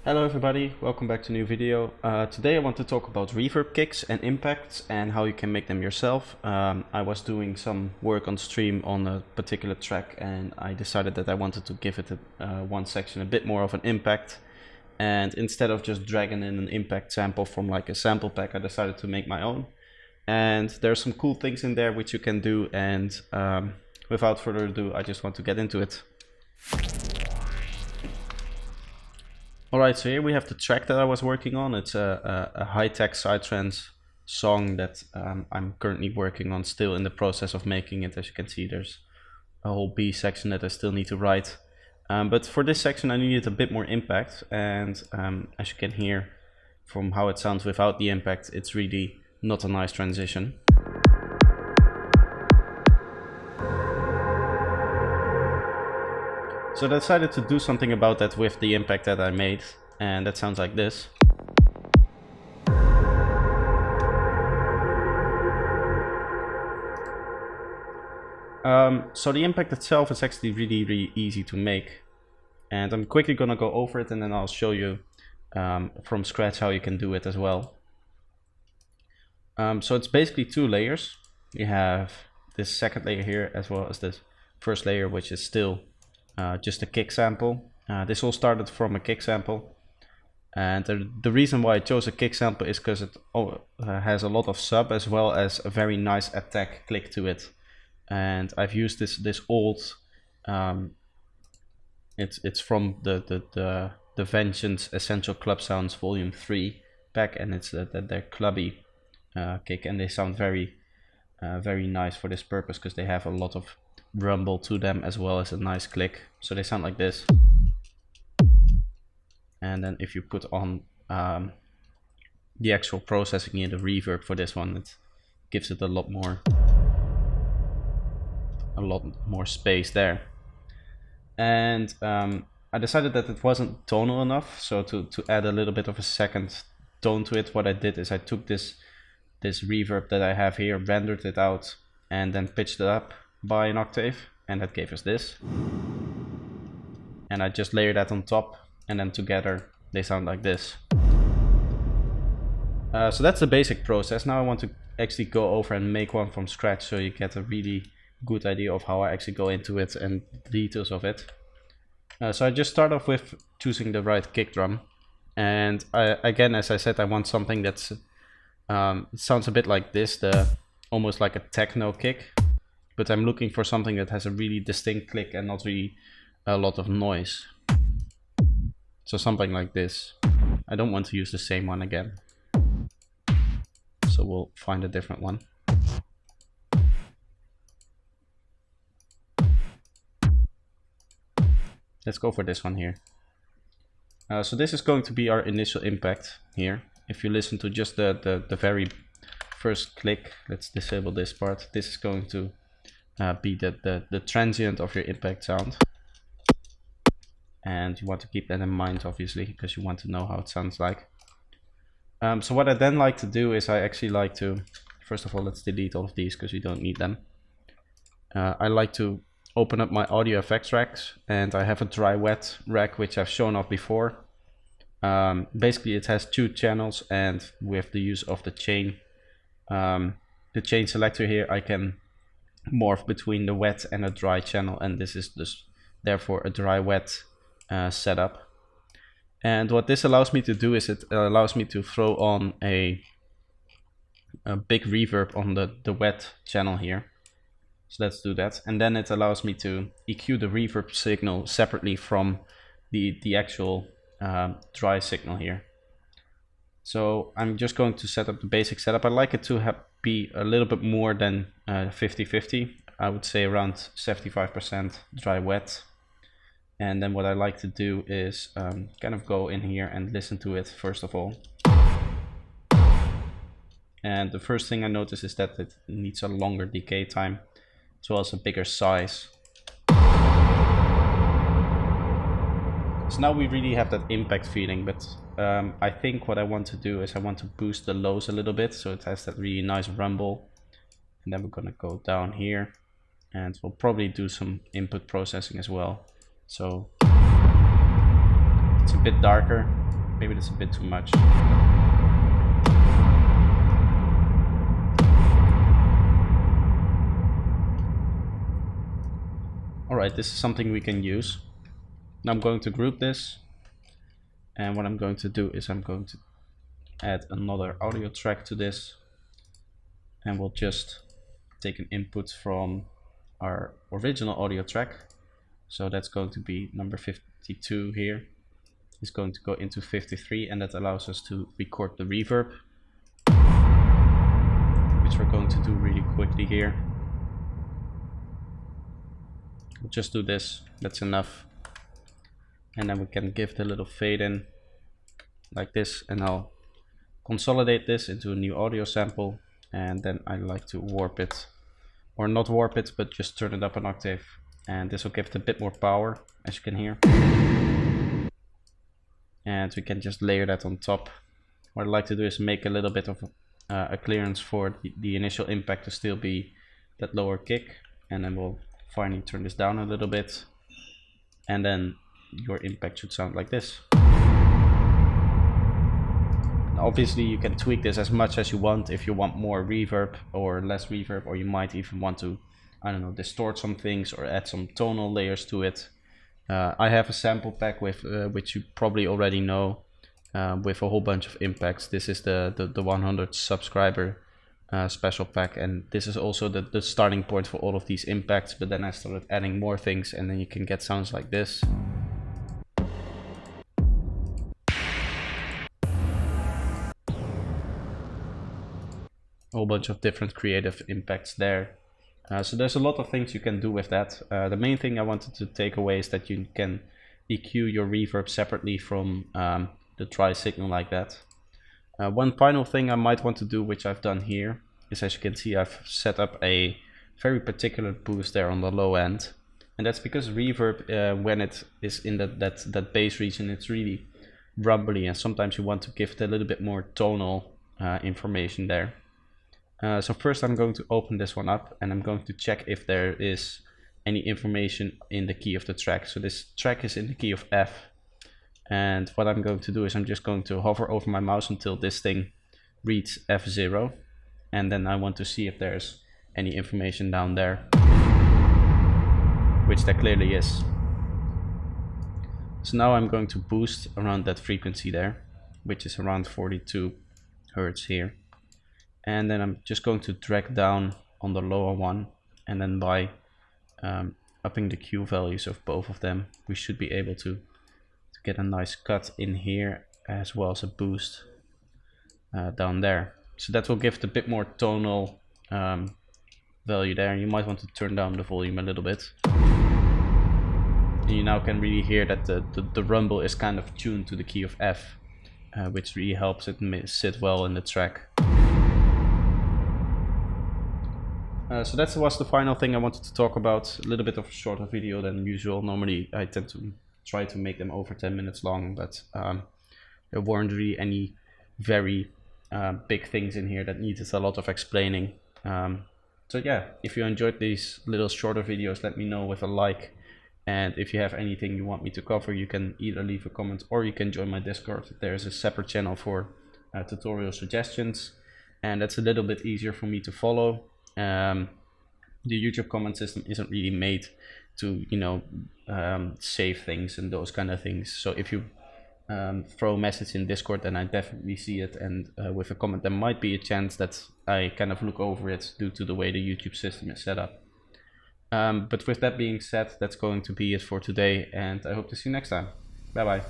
Hello everybody, welcome back to a new video. Today I want to talk about reverb kicks and impacts and how you can make them yourself. I was doing some work on stream on a particular track and I decided that I wanted to give it one section a bit more of an impact. And instead of just dragging in an impact sample from like a sample pack, I decided to make my own. And there's some cool things in there which you can do, and without further ado, I just want to get into it. Alright, so here we have the track that I was working on. It's a high-tech psytrance song that I'm currently working on, still in the process of making it. As you can see, there's a whole B section that I still need to write. But for this section I needed a bit more impact, and as you can hear from how it sounds without the impact, it's really not a nice transition. So I decided to do something about that with the impact that I made, and that sounds like this. So the impact itself is actually really easy to make, and I'm quickly gonna go over it and then I'll show you from scratch how you can do it as well. So it's basically two layers. You have this second layer here as well as this first layer, which is still just a kick sample. This all started from a kick sample, and the reason why I chose a kick sample is because it has a lot of sub as well as a very nice attack click to it. And I've used this old, it's from the Vengeance Essential Club Sounds Volume 3 pack, and it's their clubby kick, and they sound very nice for this purpose because they have a lot of rumble to them as well as a nice click. So they sound like this. And then if you put on the actual processing here, the reverb for this one, it gives it a lot more space there. And I decided that it wasn't tonal enough, so to add a little bit of a second tone to it, what I did is I took this reverb that I have here, rendered it out, and then pitched it up by an octave, and that gave us this. And I just layered that on top, and then together they sound like this. So that's the basic process. Now I want to actually go over and make one from scratch, so you get a really good idea of how I actually go into it and the details of it. So I just start off with choosing the right kick drum, and again, as I said, I want something that's sounds a bit like this, almost like a techno kick, but I'm looking for something that has a really distinct click and not really a lot of noise. So something like this. I don't want to use the same one again, so we'll find a different one. Let's go for this one here. So this is going to be our initial impact here. If you listen to just the very first click, let's disable this part. This is going to be the transient of your impact sound. And you want to keep that in mind, obviously, because you want to know how it sounds like. So what I then like to do is I actually like to, first of all, let's delete all of these because we don't need them. I like to open up my audio effects racks, and I have a dry wet rack which I've shown off before. Basically it has two channels, and with the use of the chain selector here, I can morph between the wet and a dry channel, and this is therefore a dry wet setup. And what this allows me to do is it allows me to throw on a big reverb on the wet channel here. So let's do that, and then it allows me to EQ the reverb signal separately from the actual dry signal here. So I'm just going to set up the basic setup. I like it to be a little bit more than 50-50. I would say around 75% dry wet. And then what I like to do is kind of go in here and listen to it first of all. And the first thing I notice is that it needs a longer decay time, as well as a bigger size. So now we really have that impact feeling, but I think what I want to do is I want to boost the lows a little bit, so it has that really nice rumble. And then we're gonna go down here, and we'll probably do some input processing as well. So it's a bit darker. maybe that's a bit too much. Alright, this is something we can use. Now I'm going to group this, and what I'm going to do is I'm going to add another audio track to this, and we'll just take an input from our original audio track. So that's going to be number 52 here. It's going to go into 53, and that allows us to record the reverb, which we're going to do really quickly here. We'll just do this, that's enough. And then we can give the little fade in like this, and I'll consolidate this into a new audio sample, and then I like to warp it, or not warp it, but just turn it up an octave, and this will give it a bit more power, as you can hear. And we can just layer that on top. What I like to do is make a little bit of a clearance for the initial impact to still be that lower kick, and then we'll finally turn this down a little bit, and then your impact should sound like this. Obviously you can tweak this as much as you want if you want more reverb or less reverb, or you might even want to, I don't know, distort some things or add some tonal layers to it. I have a sample pack with which you probably already know, with a whole bunch of impacts. This is the 100 subscriber special pack, and this is also the starting point for all of these impacts, but then I started adding more things, and then you can get sounds like this. A whole bunch of different creative impacts there. So there's a lot of things you can do with that. The main thing I wanted to take away is that you can EQ your reverb separately from the dry signal like that. One final thing I might want to do, which I've done here, is, as you can see, I've set up a very particular boost there on the low end. And that's because reverb, when it is in that bass region, it's really rumbly, and sometimes you want to give it a little bit more tonal information there. So first I'm going to open this one up, and I'm going to check if there is any information in the key of the track. So this track is in the key of F, and what I'm going to do is I'm just going to hover over my mouse until this thing reads F0, and then I want to see if there's any information down there, which there clearly is. So now I'm going to boost around that frequency there, which is around 42 Hertz here. And then I'm just going to drag down on the lower one, and then by upping the Q values of both of them, we should be able to get a nice cut in here, as well as a boost down there. So that will give it a bit more tonal value there. You might want to turn down the volume a little bit. And you now can really hear that the rumble is kind of tuned to the key of F, which really helps it sit well in the track. So that was the final thing I wanted to talk about. A little bit of a shorter video than usual. Normally I tend to try to make them over 10 minutes long, but there weren't really any very big things in here that needed a lot of explaining. So yeah, if you enjoyed these little shorter videos, let me know with a like. And if you have anything you want me to cover, you can either leave a comment or you can join my Discord. There's a separate channel for tutorial suggestions, and that's a little bit easier for me to follow. The YouTube comment system isn't really made to, you know, save things and those kind of things. So if you throw a message in Discord, then I definitely see it, and with a comment there might be a chance that I kind of look over it due to the way the YouTube system is set up. But with that being said, that's going to be it for today, and I hope to see you next time. Bye bye.